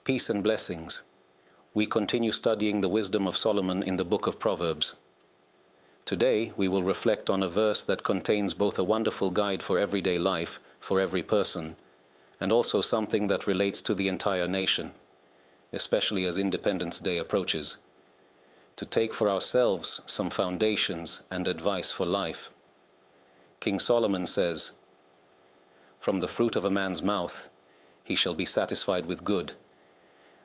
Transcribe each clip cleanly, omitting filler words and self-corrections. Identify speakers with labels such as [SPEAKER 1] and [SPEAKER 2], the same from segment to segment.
[SPEAKER 1] Peace and blessings. We continue studying the wisdom of Solomon in the book of Proverbs. Today we will reflect on a verse that contains both a wonderful guide for everyday life for every person, and also something that relates to the entire nation, especially as Independence Day approaches, to take for ourselves some foundations and advice for life. King Solomon says, "From the fruit of a man's mouth he shall be satisfied with good,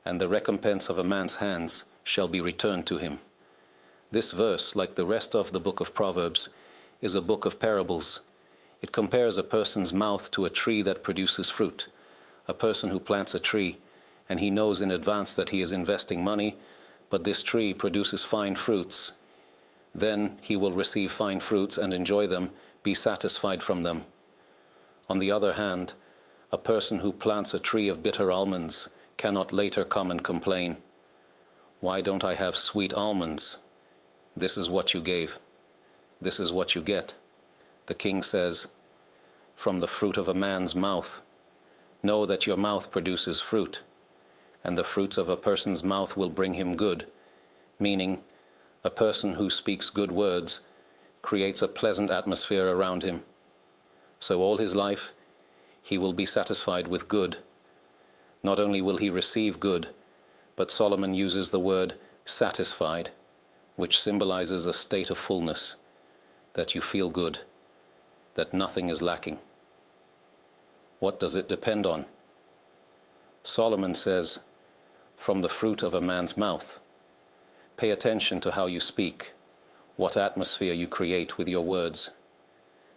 [SPEAKER 1] and the recompense of a man's hands shall be returned to him." This verse, like the rest of the book of Proverbs, is a book of parables. It compares a person's mouth to a tree that produces fruit. A person who plants a tree, and he knows in advance that he is investing money, but this tree produces fine fruits. Then he will receive fine fruits and enjoy them, be satisfied from them. On the other hand, a person who plants a tree of bitter almonds cannot later come and complain, "Why don't I have sweet almonds?" This is what you gave. This is what you get. The king says, "From the fruit of a man's mouth." Know that your mouth produces fruit, and the fruits of a person's mouth will bring him good, meaning a person who speaks good words creates a pleasant atmosphere around him. So all his life he will be satisfied with good. Not only will he receive good, but Solomon uses the word satisfied, which symbolizes a state of fullness, that you feel good, that nothing is lacking. What does it depend on? Solomon says, "From the fruit of a man's mouth." Pay attention to how you speak, what atmosphere you create with your words.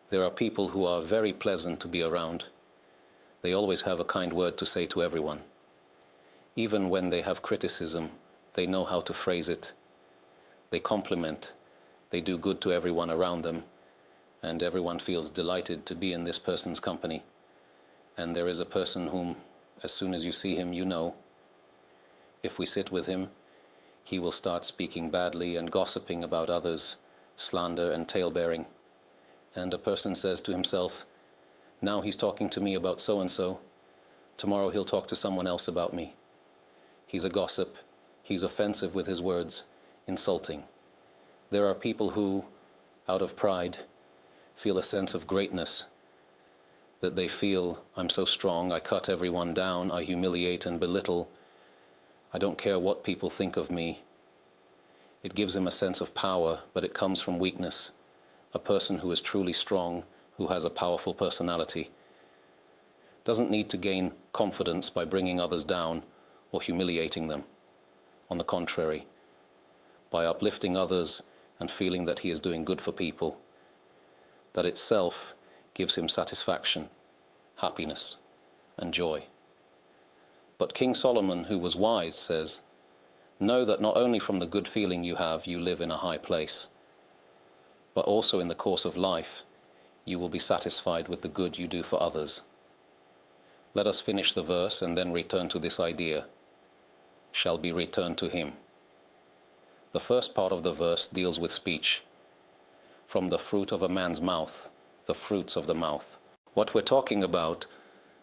[SPEAKER 1] There are people who are very pleasant to be around. They always have a kind word to say to everyone. Even when they have criticism, they know how to phrase it. They compliment, they do good to everyone around them, and everyone feels delighted to be in this person's company. And there is a person whom, as soon as you see him, you know, if we sit with him, he will start speaking badly and gossiping about others, slander and tale-bearing. And a person says to himself, "Now he's talking to me about so-and-so, tomorrow he'll talk to someone else about me." He's a gossip, he's offensive with his words, insulting. There are people who, out of pride, feel a sense of greatness, that they feel, "I'm so strong, I cut everyone down, I humiliate and belittle, I don't care what people think of me." It gives him a sense of power, but it comes from weakness. A person who is truly strong, who has a powerful personality, doesn't need to gain confidence by bringing others down or humiliating them. On the contrary, by uplifting others and feeling that he is doing good for people, that itself gives him satisfaction, happiness, and joy. But King Solomon, who was wise, says, "Know that not only from the good feeling you have you live in a high place, but also in the course of life you will be satisfied with the good you do for others." Let us finish the verse and then return to this idea, "shall be returned to him." The first part of the verse deals with speech. From the fruit of a man's mouth, the fruits of the mouth. What we're talking about,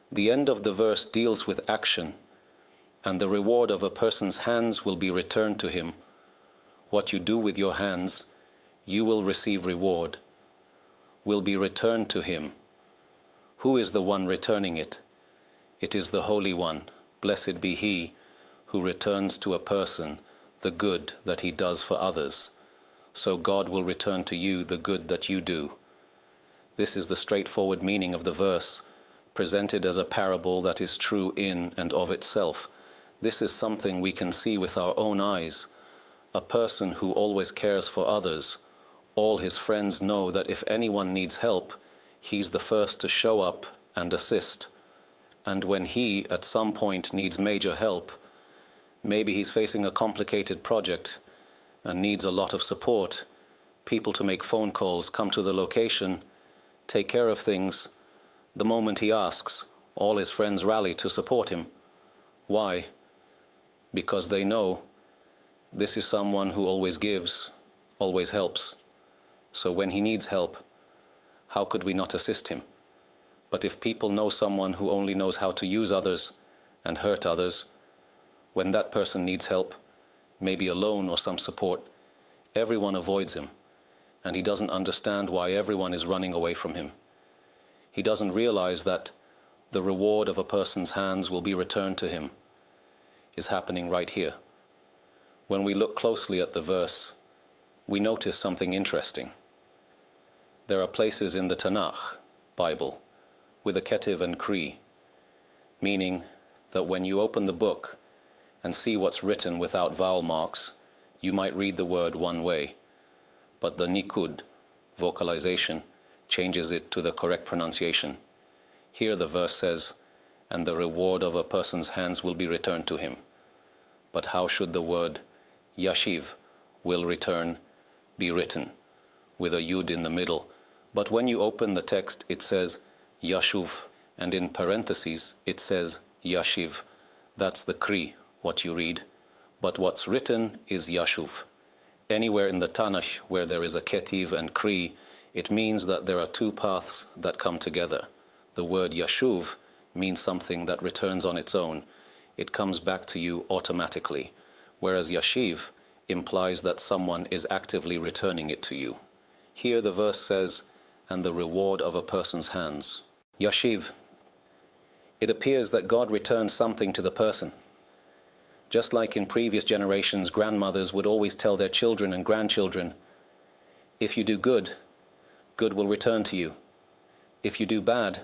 [SPEAKER 1] the end of the verse deals with action, and the reward of a person's hands will be returned to him. What you do with your hands, you will receive reward, will be returned to him. Who is the one returning it? It is the Holy One, blessed be He, who returns to a person the good that he does for others. So God will return to you the good that you do. This is the straightforward meaning of the verse, presented as a parable that is true in and of itself. This is something we can see with our own eyes. A person who always cares for others, all his friends know that if anyone needs help, he's the first to show up and assist. And when he, at some point, needs major help, maybe he's facing a complicated project and needs a lot of support, people to make phone calls, come to the location, take care of things. The moment he asks, all his friends rally to support him. Why? Because they know this is someone who always gives, always helps. So when he needs help, how could we not assist him? But if people know someone who only knows how to use others and hurt others, When that person needs help, maybe a loan or some support, everyone avoids him, and he doesn't understand why everyone is running away from him. He doesn't realize that the reward of a person's hands will be returned to him is happening right here. When we look closely at the verse, we notice something interesting. There are places in the Tanakh, Bible, with a ketiv and kri, meaning that when you open the book and see what's written without vowel marks, you might read the word one way, but the nikud, vocalization, changes it to the correct pronunciation. Here the verse says, and the reward of a person's hands will be returned to him. But how should the word yashiv, will return, be written? With a yud in the middle. But when you open the text, it says yashuv, and in parentheses it says yashiv. That's the kri, what you read. But what's written is yashuv. Anywhere in the Tanakh where there is a ketiv and kri, it means that there are two paths that come together. The word yashuv means something that returns on its own. It comes back to you automatically, whereas yashiv implies that someone is actively returning it to you. Here the verse says, and the reward of a person's hands. Yashiv. It appears that God returns something to the person. Just like in previous generations, grandmothers would always tell their children and grandchildren, if you do good, good will return to you. If you do bad,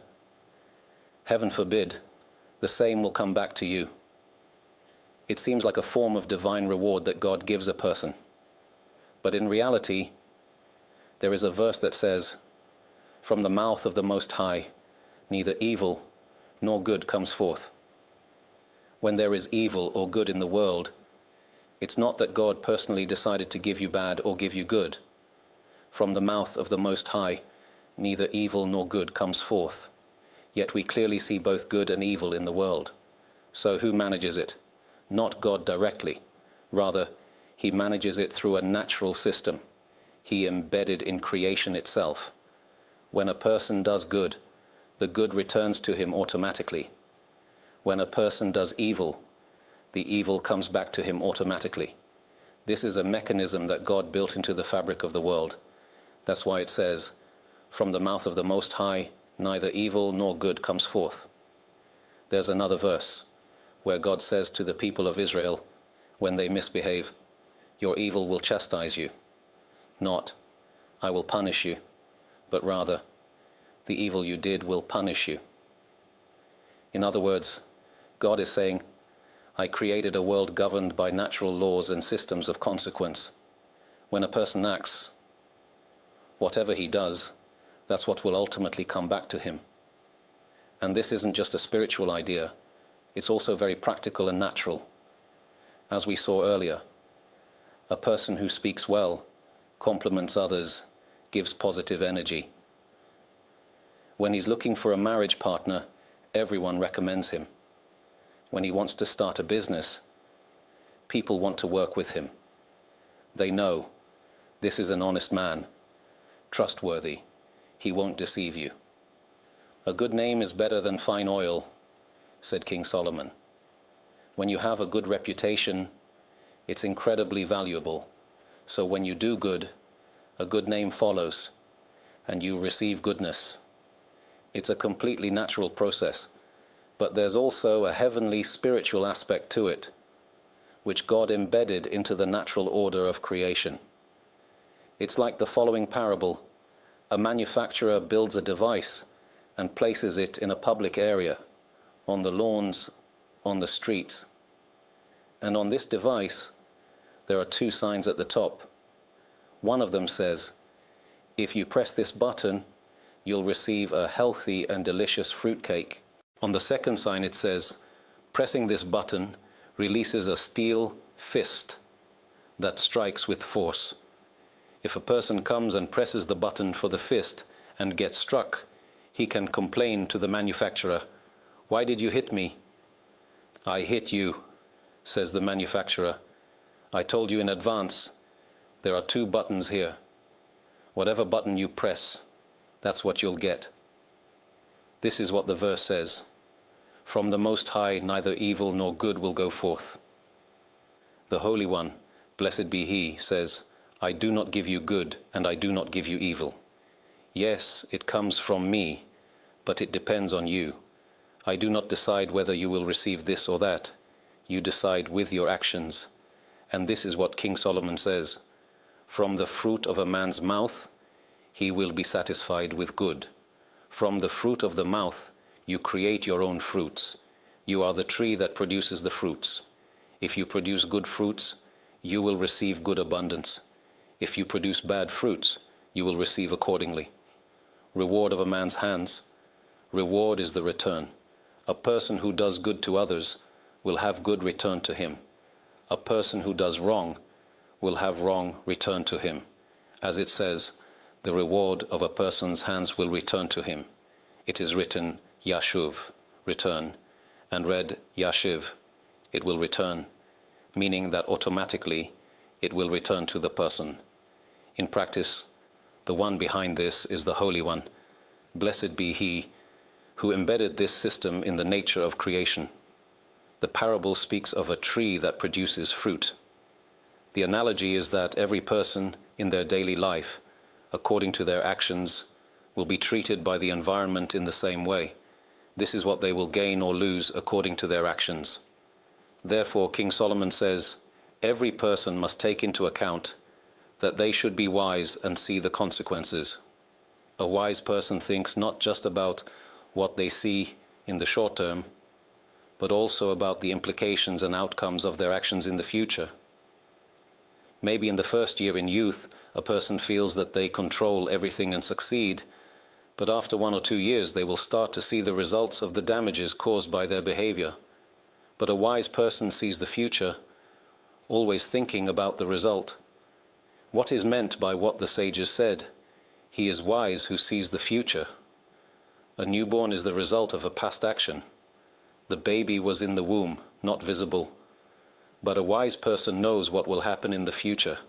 [SPEAKER 1] heaven forbid, the same will come back to you. It seems like a form of divine reward that God gives a person. But in reality, there is a verse that says, from the mouth of the Most High, neither evil nor good comes forth. When there is evil or good in the world, it's not that God personally decided to give you bad or give you good. From the mouth of the Most High, neither evil nor good comes forth. Yet we clearly see both good and evil in the world. So who manages it? Not God directly. Rather, he manages it through a natural system. He embedded in creation itself. When a person does good, the good returns to him automatically. When a person does evil, the evil comes back to him automatically. This is a mechanism that God built into the fabric of the world. That's why it says, from the mouth of the Most High, neither evil nor good comes forth. There's another verse where God says to the people of Israel, when they misbehave, your evil will chastise you. Not, I will punish you, but rather, the evil you did will punish you. In other words, God is saying, I created a world governed by natural laws and systems of consequence. When a person acts, whatever he does, that's what will ultimately come back to him. And this isn't just a spiritual idea, it's also very practical and natural. As we saw earlier, a person who speaks well, compliments others, gives positive energy. When he's looking for a marriage partner, everyone recommends him. When he wants to start a business, people want to work with him. They know this is an honest man, trustworthy. He won't deceive you. A good name is better than fine oil, said King Solomon. When you have a good reputation, it's incredibly valuable. So when you do good, a good name follows, and you receive goodness. It's a completely natural process, but there's also a heavenly spiritual aspect to it, which God embedded into the natural order of creation. It's like the following parable. A manufacturer builds a device and places it in a public area, on the lawns, on the streets. And on this device, there are two signs at the top. One of them says, if you press this button, you'll receive a healthy and delicious fruitcake. On the second sign it says, pressing this button releases a steel fist that strikes with force. If a person comes and presses the button for the fist and gets struck, he can complain to the manufacturer, why did you hit me? I hit you, says the manufacturer. I told you in advance, there are two buttons here. Whatever button you press, that's what you'll get. This is what the verse says. From the Most High, neither evil nor good will go forth. The Holy One, blessed be He, says, I do not give you good, and I do not give you evil. Yes, it comes from me, but it depends on you. I do not decide whether you will receive this or that. You decide with your actions. And this is what King Solomon says, from the fruit of a man's mouth, he will be satisfied with good. From the fruit of the mouth, you create your own fruits. You are the tree that produces the fruits. If you produce good fruits, you will receive good abundance. If you produce bad fruits, you will receive accordingly. Reward of a man's hands. Reward is the return. A person who does good to others will have good returned to him. A person who does wrong will have wrong returned to him. As it says, the reward of a person's hands will return to him. It is written, Yashuv, return, and read Yashiv, it will return, meaning that automatically it will return to the person. In practice, the one behind this is the Holy One. Blessed be He who embedded this system in the nature of creation. The parable speaks of a tree that produces fruit. The analogy is that every person in their daily life, according to their actions, will be treated by the environment in the same way. This is what they will gain or lose according to their actions. Therefore, King Solomon says, every person must take into account that they should be wise and see the consequences. A wise person thinks not just about what they see in the short term, but also about the implications and outcomes of their actions in the future. Maybe in the first year in youth, a person feels that they control everything and succeed, but after 1 or 2 years they will start to see the results of the damages caused by their behavior. But a wise person sees the future, always thinking about the result. What is meant by what the sages said? He is wise who sees the future. A newborn is the result of a past action. The baby was in the womb, not visible. But a wise person knows what will happen in the future.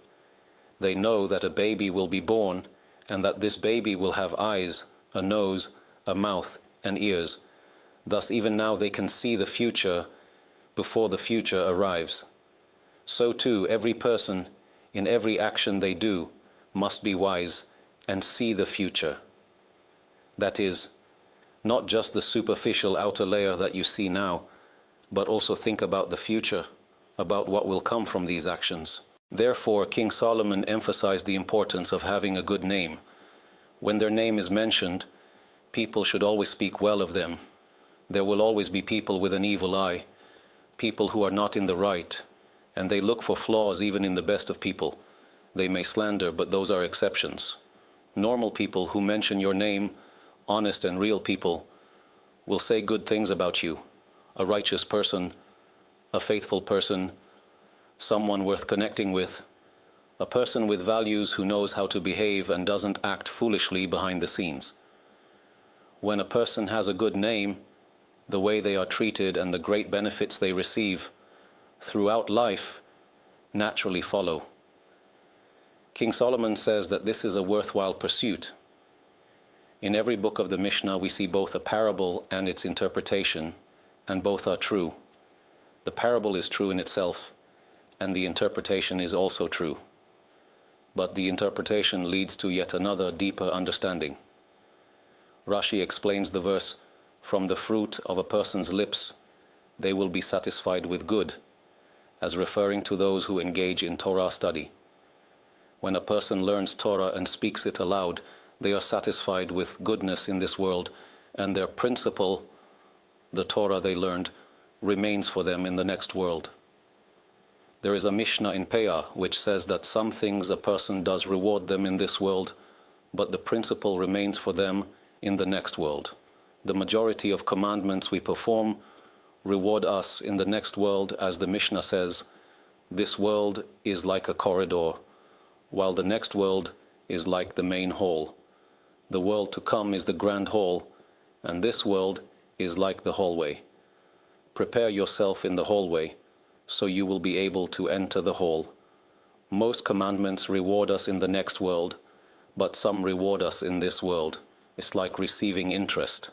[SPEAKER 1] They know that a baby will be born and that this baby will have eyes, a nose, a mouth, and ears. Thus even now they can see the future before the future arrives. So too, every person, in every action they do, must be wise and see the future. That is, not just the superficial outer layer that you see now, but also think about the future, about what will come from these actions. Therefore, King Solomon emphasized the importance of having a good name. When their name is mentioned, people should always speak well of them. There will always be people with an evil eye, people who are not in the right, and they look for flaws even in the best of people. They may slander, but those are exceptions. Normal people who mention your name, honest and real people, will say good things about you. A righteous person, a faithful person, someone worth connecting with, a person with values who knows how to behave and doesn't act foolishly behind the scenes. When a person has a good name, the way they are treated and the great benefits they receive throughout life naturally follow. King Solomon says that this is a worthwhile pursuit. In every book of the Mishnah we see both a parable and its interpretation, and both are true. The parable is true in itself, and the interpretation is also true. But the interpretation leads to yet another deeper understanding. Rashi explains the verse, from the fruit of a person's lips they will be satisfied with good, as referring to those who engage in Torah study. When a person learns Torah and speaks it aloud, they are satisfied with goodness in this world, and their principle, the Torah they learned, remains for them in the next world. There is a Mishnah in Peah which says that some things a person does reward them in this world, but the principle remains for them in the next world. The majority of commandments we perform reward us in the next world, as the Mishnah says, this world is like a corridor, while the next world is like the main hall. The world to come is the grand hall, and this world is like the hallway. Prepare yourself in the hallway, so you will be able to enter the hall. Most commandments reward us in the next world, but some reward us in this world. It's like receiving interest.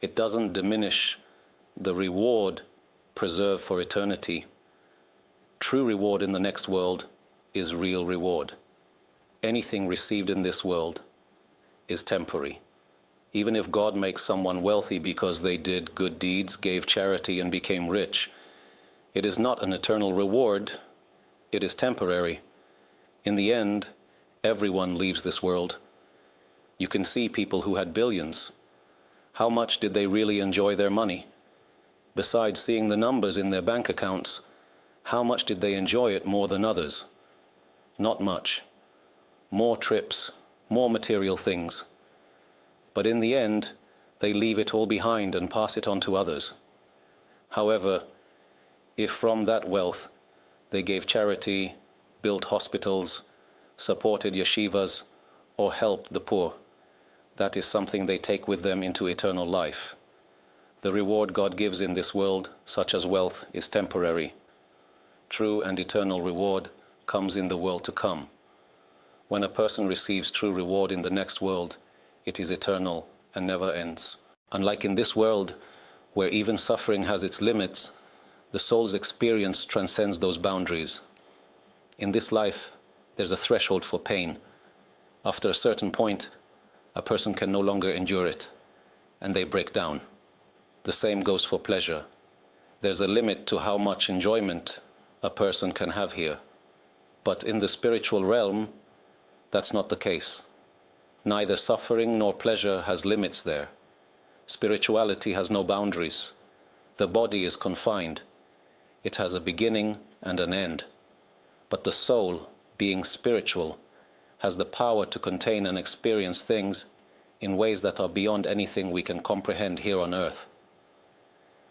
[SPEAKER 1] It doesn't diminish the reward preserved for eternity. True reward in the next world is real reward. Anything received in this world is temporary. Even if God makes someone wealthy because they did good deeds, gave charity, and became rich, it is not an eternal reward, it is temporary. In the end, everyone leaves this world. You can see people who had billions. How much did they really enjoy their money? Besides seeing the numbers in their bank accounts, how much did they enjoy it more than others? Not much. More trips, more material things. But in the end, they leave it all behind and pass it on to others. However, if from that wealth they gave charity, built hospitals, supported yeshivas, or helped the poor, that is something they take with them into eternal life. The reward God gives in this world, such as wealth, is temporary. True and eternal reward comes in the world to come. When a person receives true reward in the next world, it is eternal and never ends. Unlike in this world, where even suffering has its limits, the soul's experience transcends those boundaries. In this life, there's a threshold for pain. After a certain point, a person can no longer endure it, and they break down. The same goes for pleasure. There's a limit to how much enjoyment a person can have here. But in the spiritual realm, that's not the case. Neither suffering nor pleasure has limits there. Spirituality has no boundaries. The body is confined. It has a beginning and an end. But the soul, being spiritual, has the power to contain and experience things in ways that are beyond anything we can comprehend here on earth.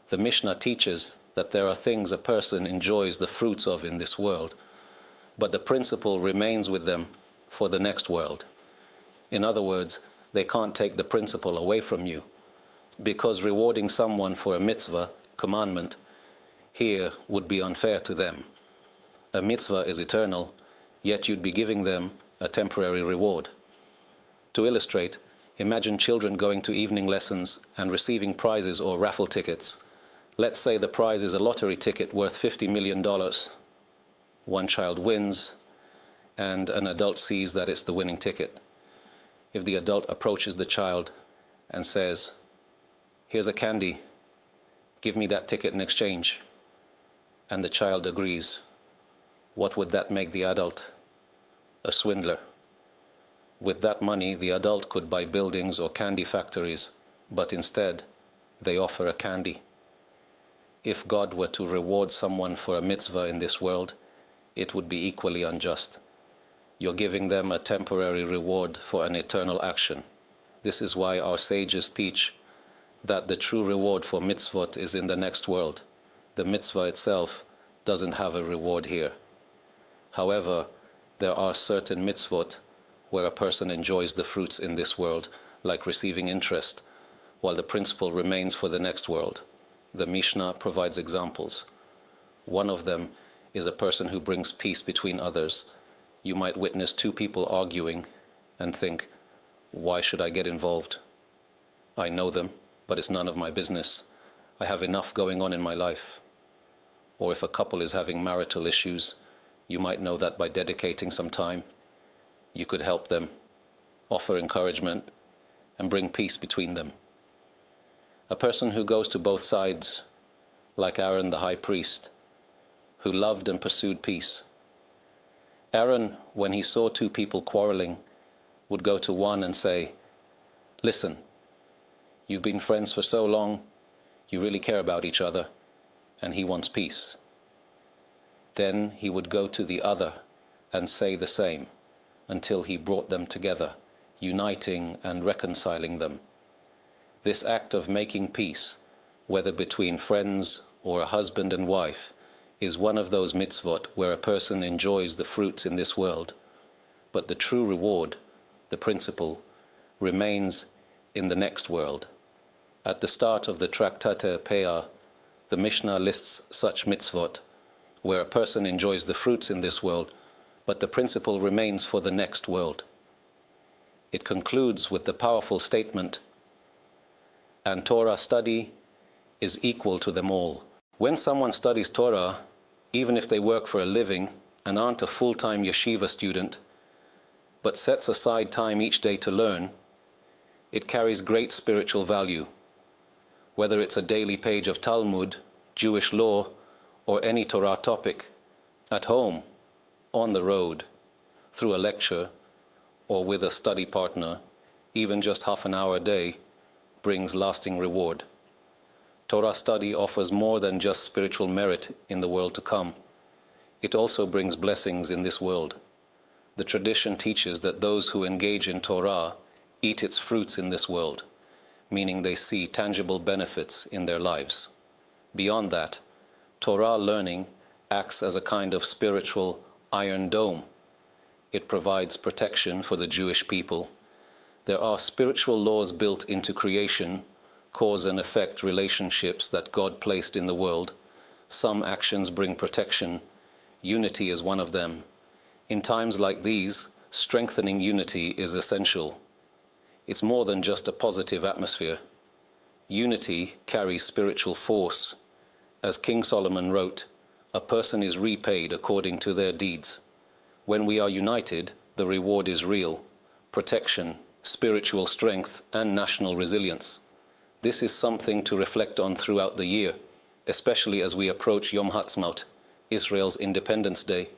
[SPEAKER 1] The Mishnah teaches that there are things a person enjoys the fruits of in this world, but the principle remains with them for the next world. In other words, they can't take the principle away from you, because rewarding someone for a mitzvah, commandment, here would be unfair to them. A mitzvah is eternal, yet you'd be giving them a temporary reward. To illustrate, imagine children going to evening lessons and receiving prizes or raffle tickets. Let's say the prize is a lottery ticket worth $50 million. One child wins, and an adult sees that it's the winning ticket. If the adult approaches the child and says, "Here's a candy, give me that ticket in exchange," and the child agrees, what would that make the adult? A swindler. With that money, the adult could buy buildings or candy factories, but instead, they offer a candy. If God were to reward someone for a mitzvah in this world, it would be equally unjust. You're giving them a temporary reward for an eternal action. This is why our sages teach that the true reward for mitzvot is in the next world. The mitzvah itself doesn't have a reward here. However, there are certain mitzvot where a person enjoys the fruits in this world, like receiving interest, while the principle remains for the next world. The Mishnah provides examples. One of them is a person who brings peace between others. You might witness two people arguing and think, why should I get involved? I know them, but it's none of my business. I have enough going on in my life. Or if a couple is having marital issues, you might know that by dedicating some time, you could help them, offer encouragement, and bring peace between them. A person who goes to both sides, like Aaron the high priest, who loved and pursued peace. Aaron, when he saw two people quarreling, would go to one and say, "Listen, you've been friends for so long, you really care about each other, and he wants peace." Then he would go to the other and say the same, until he brought them together, uniting and reconciling them. This act of making peace, whether between friends or a husband and wife, is one of those mitzvot where a person enjoys the fruits in this world, but the true reward, the principle, remains in the next world. At the start of the Tractate Peah, the Mishnah lists such mitzvot where a person enjoys the fruits in this world, but the principle remains for the next world. It concludes with the powerful statement, "And Torah study is equal to them all." When someone studies Torah, even if they work for a living and aren't a full-time yeshiva student, but sets aside time each day to learn, it carries great spiritual value. Whether it's a daily page of Talmud, Jewish law, or any Torah topic, at home, on the road, through a lecture, or with a study partner, even just half an hour a day, brings lasting reward. Torah study offers more than just spiritual merit in the world to come. It also brings blessings in this world. The tradition teaches that those who engage in Torah eat its fruits in this world, meaning they see tangible benefits in their lives. Beyond that, Torah learning acts as a kind of spiritual iron dome. It provides protection for the Jewish people. There are spiritual laws built into creation, cause and effect relationships that God placed in the world. Some actions bring protection. Unity is one of them. In times like these, strengthening unity is essential. It's more than just a positive atmosphere. Unity carries spiritual force. As King Solomon wrote, a person is repaid according to their deeds. When we are united, the reward is real, protection, spiritual strength, and national resilience. This is something to reflect on throughout the year, especially as we approach Yom Ha'atzmaut, Israel's Independence Day.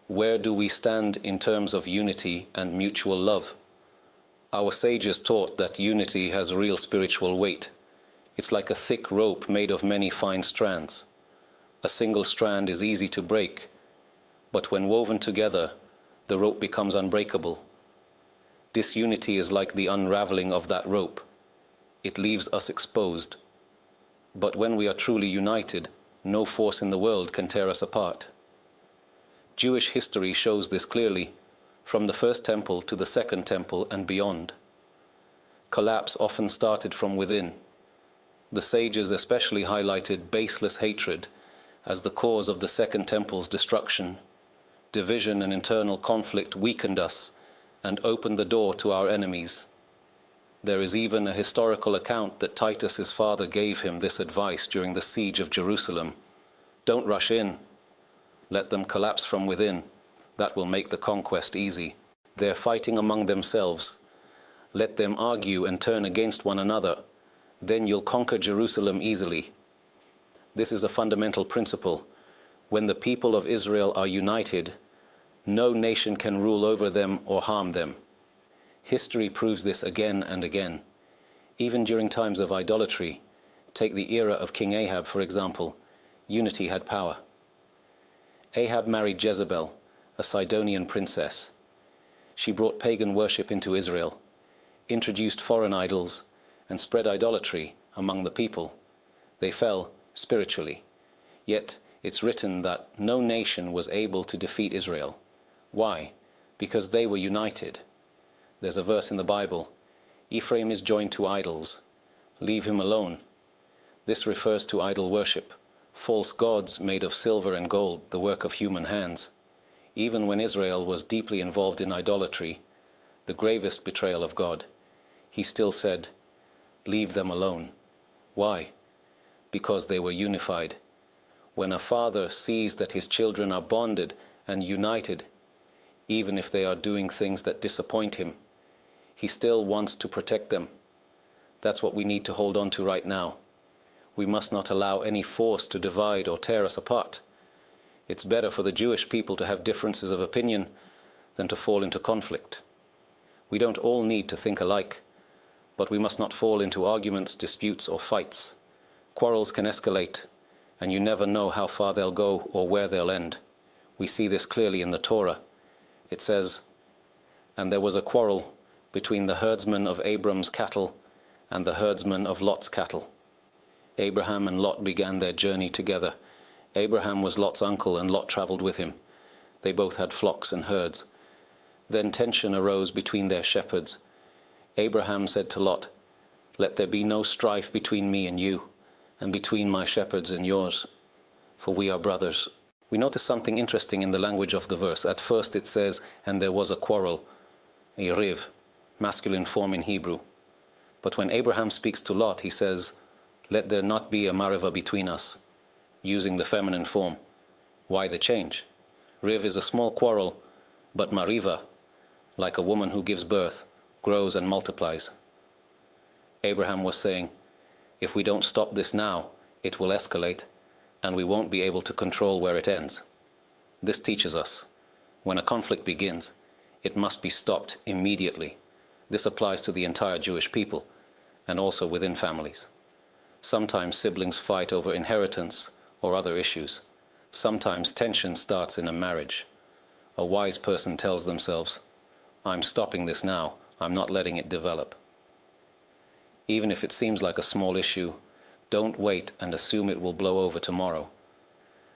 [SPEAKER 1] Where do we stand in terms of unity and mutual love? Our sages taught that unity has real spiritual weight. It's like a thick rope made of many fine strands. A single strand is easy to break, but when woven together, the rope becomes unbreakable. Disunity is like the unraveling of that rope. It leaves us exposed. But when we are truly united, no force in the world can tear us apart. Jewish history shows this clearly, from the first temple to the second temple and beyond. Collapse often started from within. The sages especially highlighted baseless hatred as the cause of the second temple's destruction. Division and internal conflict weakened us and opened the door to our enemies. There is even a historical account that Titus's father gave him this advice during the siege of Jerusalem. Don't rush in. Let them collapse from within. That will make the conquest easy. They're fighting among themselves. Let them argue and turn against one another. Then you'll conquer Jerusalem easily. This is a fundamental principle. When the people of Israel are united, no nation can rule over them or harm them. History proves this again and again. Even during times of idolatry, take the era of King Ahab, for example, unity had power. Ahab married Jezebel, a Sidonian princess. She brought pagan worship into Israel, introduced foreign idols, and spread idolatry among the people. They fell spiritually. Yet it's written that no nation was able to defeat Israel. Why? Because they were united. There's a verse in the Bible, Ephraim is joined to idols. Leave him alone. This refers to idol worship, false gods made of silver and gold, the work of human hands. Even when Israel was deeply involved in idolatry, the gravest betrayal of God, he still said, leave them alone. Why? Because they were unified. When a father sees that his children are bonded and united, even if they are doing things that disappoint him, he still wants to protect them. That's what we need to hold on to right now. We must not allow any force to divide or tear us apart. It's better for the Jewish people to have differences of opinion than to fall into conflict. We don't all need to think alike, but we must not fall into arguments, disputes, or fights. Quarrels can escalate, and you never know how far they'll go or where they'll end. We see this clearly in the Torah. It says, and there was a quarrel between the herdsman of Abram's cattle and the herdsman of Lot's cattle. Abraham and Lot began their journey together. Abraham was Lot's uncle, and Lot traveled with him. They both had flocks and herds. Then tension arose between their shepherds. Abraham said to Lot, let there be no strife between me and you, and between my shepherds and yours, for we are brothers. We notice something interesting in the language of the verse. At first it says, and there was a quarrel, a riv, masculine form in Hebrew. But when Abraham speaks to Lot, he says, let there not be a mariva between us, using the feminine form. Why the change? Riv is a small quarrel, but mariva, like a woman who gives birth, grows and multiplies. Abraham was saying, if we don't stop this now, it will escalate, and we won't be able to control where it ends. This teaches us, when a conflict begins, it must be stopped immediately. This applies to the entire Jewish people, and also within families. Sometimes siblings fight over inheritance or other issues. Sometimes tension starts in a marriage. A wise person tells themselves, I'm stopping this now, I'm not letting it develop. Even if it seems like a small issue, don't wait and assume it will blow over tomorrow.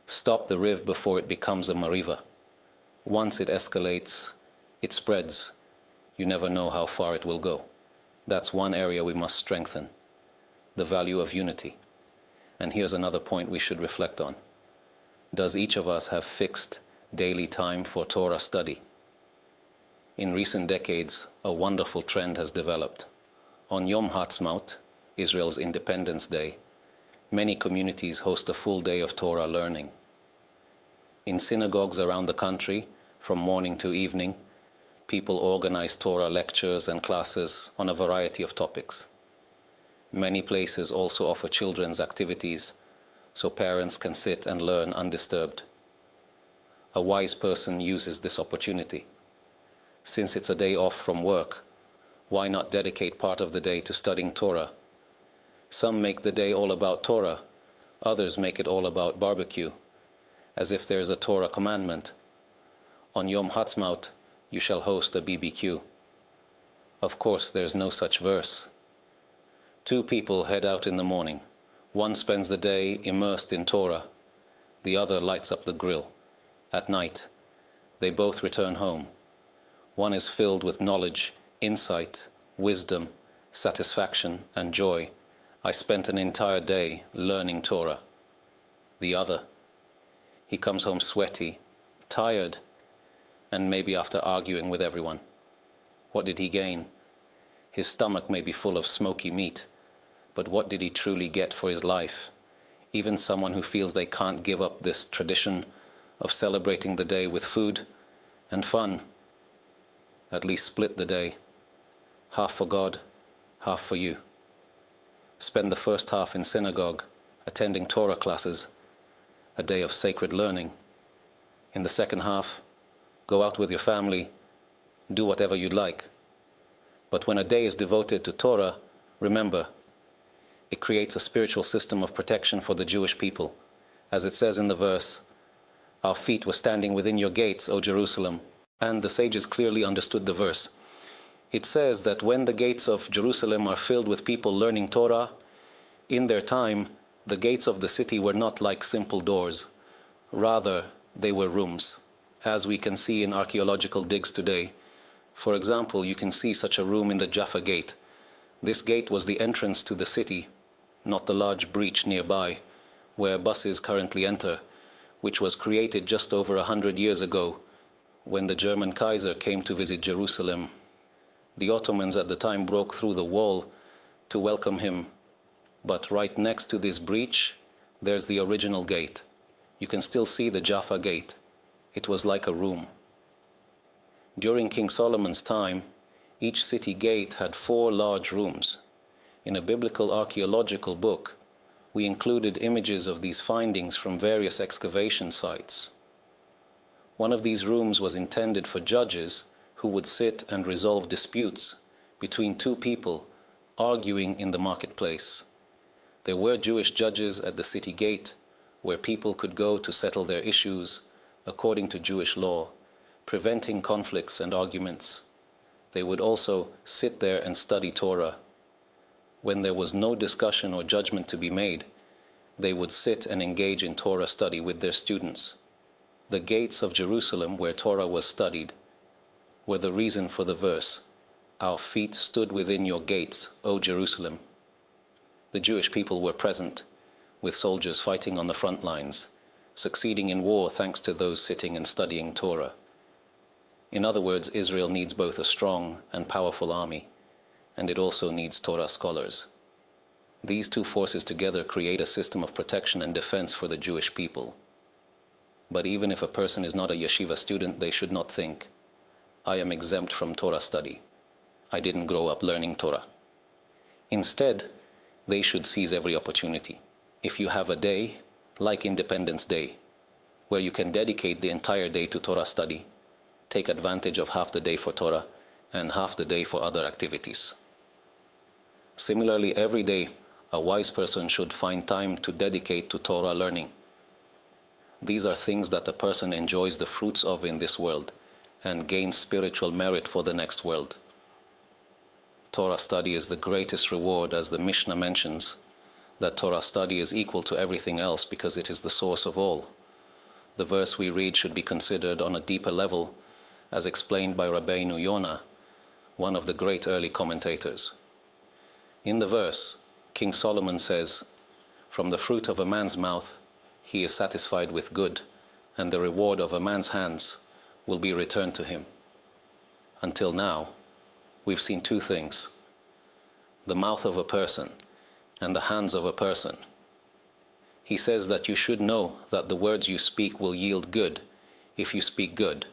[SPEAKER 1] Stop the riv before it becomes a mariva. Once it escalates, it spreads. You never know how far it will go. That's one area we must strengthen, the value of unity. And here's another point we should reflect on. Does each of us have fixed daily time for Torah study? In recent decades, a wonderful trend has developed. On Yom Ha'atzmaut, Israel's Independence Day, many communities host a full day of Torah learning. In synagogues around the country, from morning to evening, people organize Torah lectures and classes on a variety of topics. Many places also offer children's activities, so parents can sit and learn undisturbed. A wise person uses this opportunity. Since it's a day off from work, why not dedicate part of the day to studying Torah? Some make the day all about Torah, others make it all about barbecue, as if there's a Torah commandment. On Yom Ha'atzmaut, you shall host a BBQ. Of course, there's no such verse. Two people head out in the morning. One spends the day immersed in Torah. The other lights up the grill. At night, they both return home. One is filled with knowledge, insight, wisdom, satisfaction, and joy. I spent an entire day learning Torah. The other, he comes home sweaty, tired, and maybe after arguing with everyone. What did he gain? His stomach may be full of smoky meat, but what did he truly get for his life? Even someone who feels they can't give up this tradition of celebrating the day with food and fun, at least split the day, half for God, half for you. Spend the first half in synagogue, attending Torah classes, a day of sacred learning. In the second half, go out with your family, do whatever you'd like. But when a day is devoted to Torah, remember, it creates a spiritual system of protection for the Jewish people. As it says in the verse, our feet were standing within your gates, O Jerusalem. And the sages clearly understood the verse. It says that when the gates of Jerusalem are filled with people learning Torah, in their time, the gates of the city were not like simple doors. Rather, they were rooms, as we can see in archaeological digs today. For example, you can see such a room in the Jaffa Gate. This gate was the entrance to the city, not the large breach nearby, where buses currently enter, which was created just over 100 years ago, when the German Kaiser came to visit Jerusalem. The Ottomans at the time broke through the wall to welcome him. But right next to this breach, there's the original gate. You can still see the Jaffa Gate. It was like a room. During King Solomon's time, each city gate had 4 large rooms. In a biblical archaeological book, we included images of these findings from various excavation sites. One of these rooms was intended for judges who would sit and resolve disputes between two people arguing in the marketplace. There were Jewish judges at the city gate where people could go to settle their issues according to Jewish law, preventing conflicts and arguments. They would also sit there and study Torah. When there was no discussion or judgment to be made, they would sit and engage in Torah study with their students. The gates of Jerusalem, where Torah was studied, were the reason for the verse, "Our feet stood within your gates, O Jerusalem." The Jewish people were present, with soldiers fighting on the front lines, succeeding in war thanks to those sitting and studying Torah. In other words, Israel needs both a strong and powerful army, and it also needs Torah scholars. These two forces together create a system of protection and defense for the Jewish people. But even if a person is not a yeshiva student, they should not think, I am exempt from Torah study. I didn't grow up learning Torah. Instead, they should seize every opportunity. If you have a day, like Independence Day, where you can dedicate the entire day to Torah study, take advantage of half the day for Torah and half the day for other activities. Similarly, every day, a wise person should find time to dedicate to Torah learning. These are things that a person enjoys the fruits of in this world and gains spiritual merit for the next world. Torah study is the greatest reward, as the Mishnah mentions, that Torah study is equal to everything else because it is the source of all. The verse we read should be considered on a deeper level, as explained by Rabbi Yonah, one of the great early commentators. In the verse, King Solomon says, "From the fruit of a man's mouth he is satisfied with good, and the reward of a man's hands will be returned to him." Until now, we've seen two things: the mouth of a person and the hands of a person. He says that you should know that the words you speak will yield good if you speak good,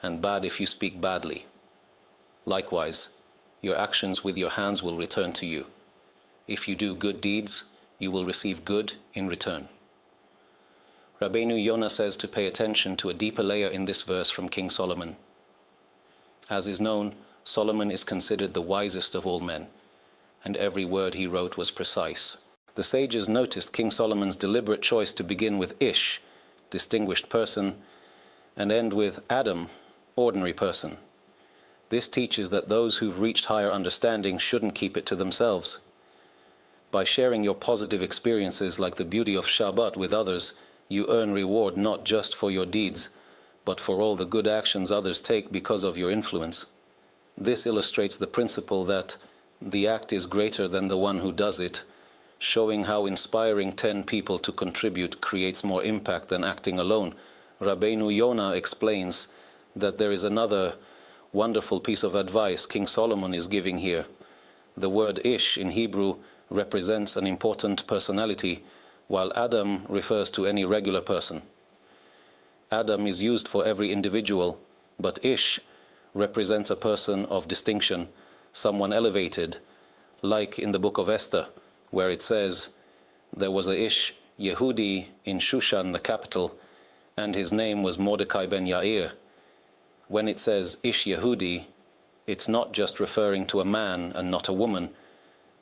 [SPEAKER 1] and bad if you speak badly. Likewise, your actions with your hands will return to you. If you do good deeds, you will receive good in return. Rabbeinu Yonah says to pay attention to a deeper layer in this verse from King Solomon. As is known, Solomon is considered the wisest of all men, and every word he wrote was precise. The sages noticed King Solomon's deliberate choice to begin with Ish, distinguished person, and end with Adam, ordinary person. This teaches that those who've reached higher understanding shouldn't keep it to themselves. By sharing your positive experiences like the beauty of Shabbat with others, you earn reward not just for your deeds, but for all the good actions others take because of your influence. This illustrates the principle that the act is greater than the one who does it, showing how inspiring 10 people to contribute creates more impact than acting alone. Rabbeinu Yonah explains that there is another wonderful piece of advice King Solomon is giving here. The word Ish in Hebrew represents an important personality, while Adam refers to any regular person. Adam is used for every individual, but Ish represents a person of distinction, someone elevated, like in the book of Esther, where it says, there was a Ish Yehudi in Shushan, the capital, and his name was Mordecai ben Yair. When it says Ish Yehudi, it's not just referring to a man and not a woman,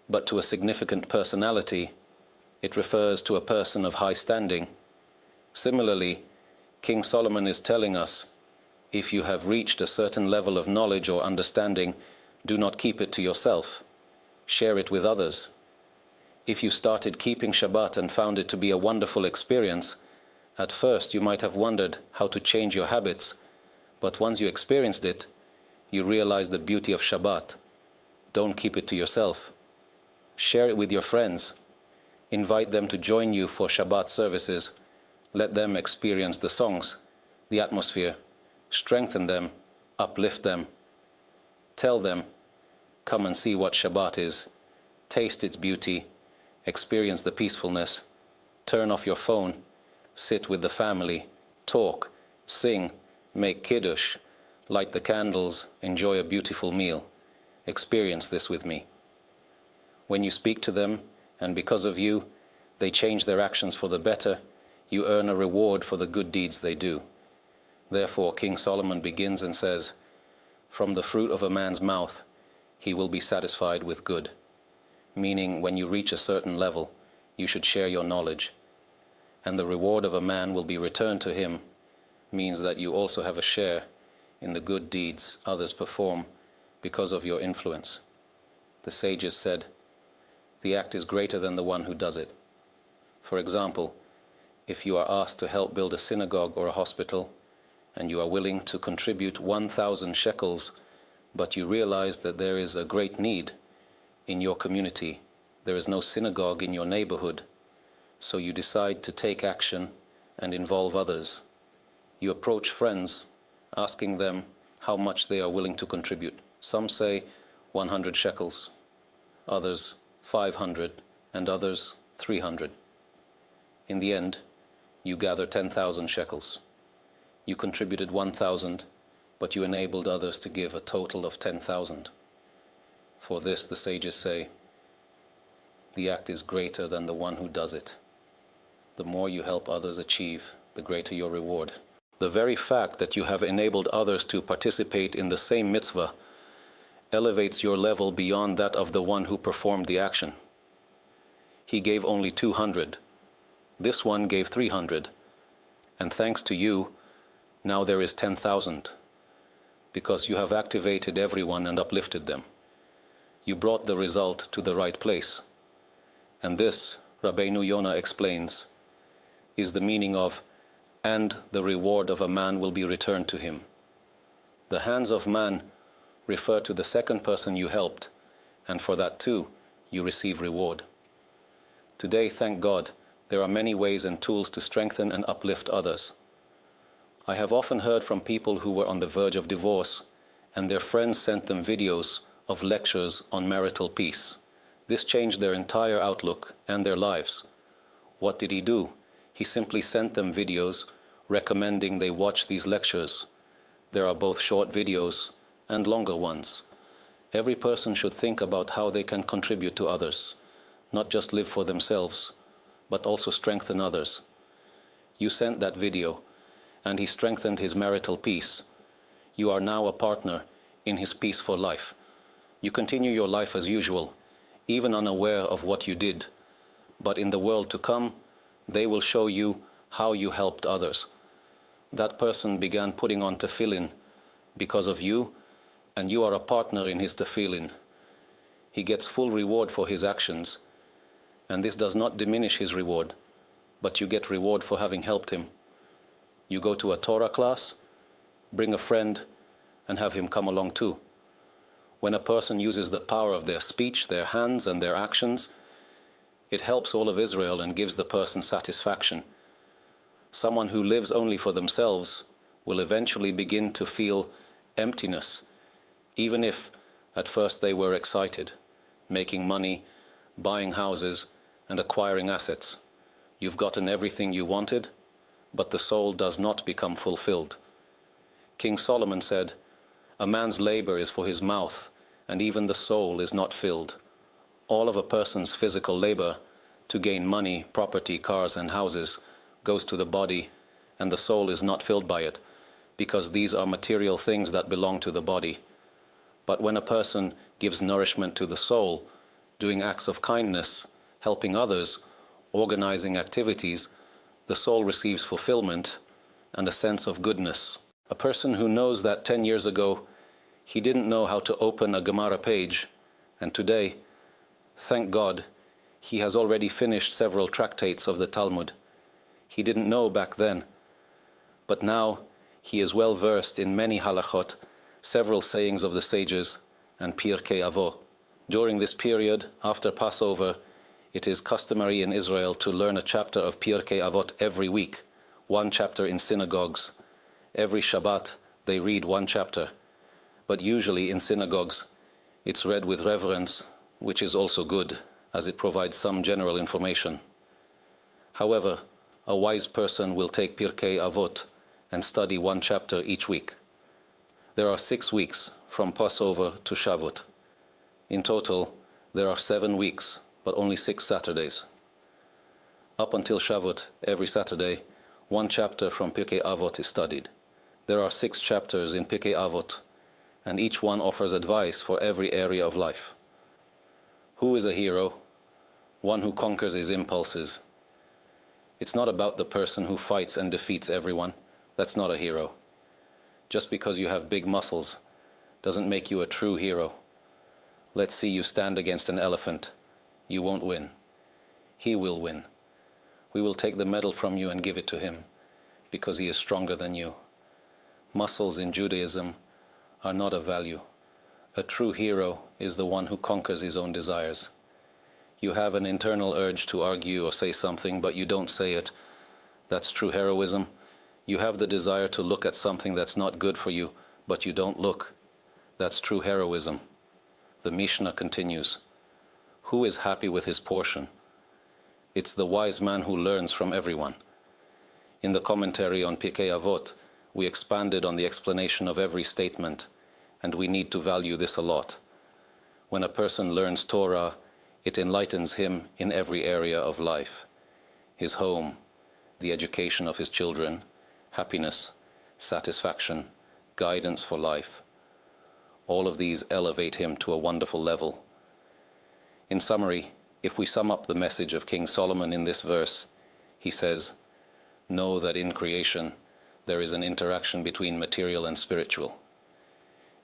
[SPEAKER 1] but to a significant personality. It refers to a person of high standing. Similarly, King Solomon is telling us, if you have reached a certain level of knowledge or understanding, do not keep it to yourself. Share it with others. If you started keeping Shabbat and found it to be a wonderful experience, at first you might have wondered how to change your habits, but once you experienced it, you realize the beauty of Shabbat. Don't keep it to yourself. Share it with your friends. Invite them to join you for Shabbat services. Let them experience the songs, the atmosphere. Strengthen them, uplift them. Tell them, come and see what Shabbat is. Taste its beauty. Experience the peacefulness. Turn off your phone. Sit with the family. Talk. Sing. Make kiddush. Light the candles. Enjoy a beautiful meal. Experience this with me. When you speak to them, and because of you, they change their actions for the better, you earn a reward for the good deeds they do. Therefore, King Solomon begins and says, from the fruit of a man's mouth, he will be satisfied with good. Meaning, when you reach a certain level, you should share your knowledge. And the reward of a man will be returned to him, means that you also have a share in the good deeds others perform because of your influence. The sages said, the act is greater than the one who does it. For example, if you are asked to help build a synagogue or a hospital, and you are willing to contribute 1,000 shekels, but you realize that there is a great need in your community, there is no synagogue in your neighborhood, so you decide to take action and involve others. You approach friends, asking them how much they are willing to contribute. Some say 100 shekels, others 500, and others 300. In the end, you gather 10,000 shekels. You contributed 1,000, but you enabled others to give a total of 10,000. For this, the sages say, the act is greater than the one who does it. The more you help others achieve, the greater your reward. The very fact that you have enabled others to participate in the same mitzvah elevates your level beyond that of the one who performed the action. He gave only 200. This one gave 300. And thanks to you, now there is 10,000. Because you have activated everyone and uplifted them. You brought the result to the right place. And this, Rabbeinu Yonah explains, is the meaning of, and the reward of a man will be returned to him. The hands of man refer to the second person you helped, and for that too, you receive reward. Today, thank God, there are many ways and tools to strengthen and uplift others. I have often heard from people who were on the verge of divorce, and their friends sent them videos of lectures on marital peace. This changed their entire outlook and their lives. What did he do? He simply sent them videos recommending they watch these lectures. There are both short videos and longer ones. Every person should think about how they can contribute to others, not just live for themselves, but also strengthen others. You sent that video, and he strengthened his marital peace. You are now a partner in his peaceful life. You continue your life as usual, even unaware of what you did. But in the world to come, they will show you how you helped others. That person began putting on tefillin because of you, and you are a partner in his tefillin. He gets full reward for his actions, and this does not diminish his reward, but you get reward for having helped him. You go to a Torah class, bring a friend, and have him come along too. When a person uses the power of their speech, their hands, and their actions, it helps all of Israel and gives the person satisfaction. Someone who lives only for themselves will eventually begin to feel emptiness, even if at first they were excited, making money, buying houses, and acquiring assets. You've gotten everything you wanted, but the soul does not become fulfilled. King Solomon said, "A man's labor is for his mouth, and even the soul is not filled." All of a person's physical labor to gain money, property, cars, and houses goes to the body, and the soul is not filled by it, because these are material things that belong to the body. But when a person gives nourishment to the soul, doing acts of kindness, helping others, organizing activities, the soul receives fulfillment and a sense of goodness. A person who knows that 10 years ago he didn't know how to open a Gemara page, and today, thank God, he has already finished several tractates of the Talmud. He didn't know back then, but now he is well versed in many halachot, several sayings of the sages, and Pirkei Avot. During this period, after Passover, it is customary in Israel to learn a chapter of Pirkei Avot every week, one chapter in synagogues. Every Shabbat, they read one chapter. But usually in synagogues, it's read with reverence, which is also good, as it provides some general information. However, a wise person will take Pirkei Avot and study one chapter each week. There are 6 weeks from Passover to Shavuot. In total, there are 7 weeks, but only 6 Saturdays. Up until Shavuot, every Saturday, one chapter from Pirkei Avot is studied. There are 6 chapters in Pirkei Avot, and each one offers advice for every area of life. Who is a hero? One who conquers his impulses. It's not about the person who fights and defeats everyone. That's not a hero. Just because you have big muscles doesn't make you a true hero. Let's see you stand against an elephant. You won't win. He will win. We will take the medal from you and give it to him, because he is stronger than you. Muscles in Judaism are not of value. A true hero is the one who conquers his own desires. You have an internal urge to argue or say something, but you don't say it. That's true heroism. You have the desire to look at something that's not good for you, but you don't look. That's true heroism. The Mishnah continues. Who is happy with his portion? It's the wise man who learns from everyone. In the commentary on Pirkei Avot, We expanded on the explanation of every statement, and we need to value this a lot. When a person learns Torah, it enlightens him in every area of life: his home, the education of his children, happiness, satisfaction, guidance for life. All of these elevate him to a wonderful level. In summary, if we sum up the message of King Solomon in this verse, he says, "Know that in creation there is an interaction between material and spiritual.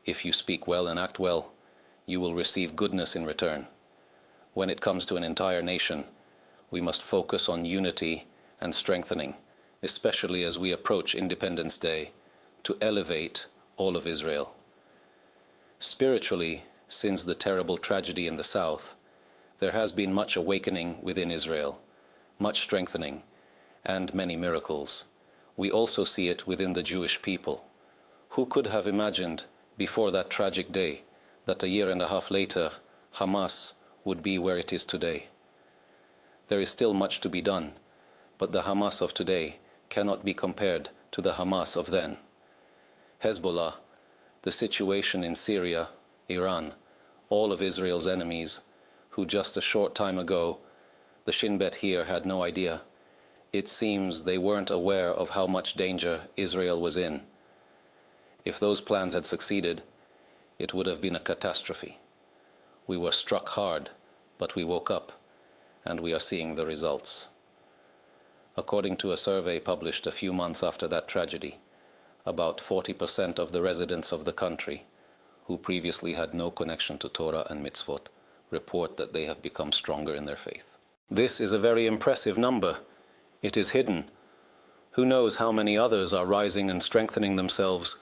[SPEAKER 1] If you speak well and act well, you will receive goodness in return. When it comes to an entire nation, we must focus on unity and strengthening, especially as we approach Independence Day, to elevate all of Israel. Spiritually, since the terrible tragedy in the south, there has been much awakening within Israel, much strengthening, and many miracles. We also see it within the Jewish people. Who could have imagined before that tragic day that a year and a half later, Hamas would be where it is today? There is still much to be done, but the Hamas of today cannot be compared to the Hamas of then. Hezbollah, the situation in Syria, Iran, all of Israel's enemies, who just a short time ago, the Shin Bet here had no idea. It seems they weren't aware of how much danger Israel was in. If those plans had succeeded, it would have been a catastrophe. We were struck hard, but we woke up, and we are seeing the results. According to a survey published a few months after that tragedy, about 40% of the residents of the country, who previously had no connection to Torah and Mitzvot, report that they have become stronger in their faith. This is a very impressive number. It is hidden. Who knows how many others are rising and strengthening themselves,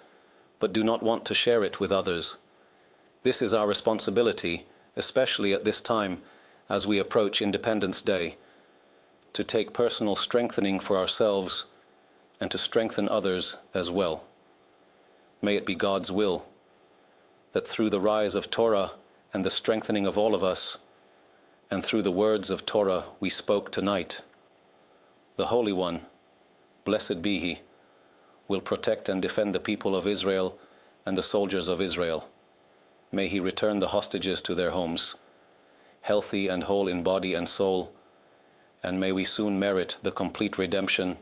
[SPEAKER 1] but do not want to share it with others. This is our responsibility, especially at this time as we approach Independence Day, to take personal strengthening for ourselves and to strengthen others as well. May it be God's will that through the rise of Torah and the strengthening of all of us, and through the words of Torah we spoke tonight, the Holy One, blessed be He, will protect and defend the people of Israel and the soldiers of Israel. May He return the hostages to their homes, healthy and whole in body and soul, and may we soon merit the complete redemption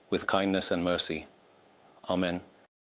[SPEAKER 1] with kindness and mercy. Amen.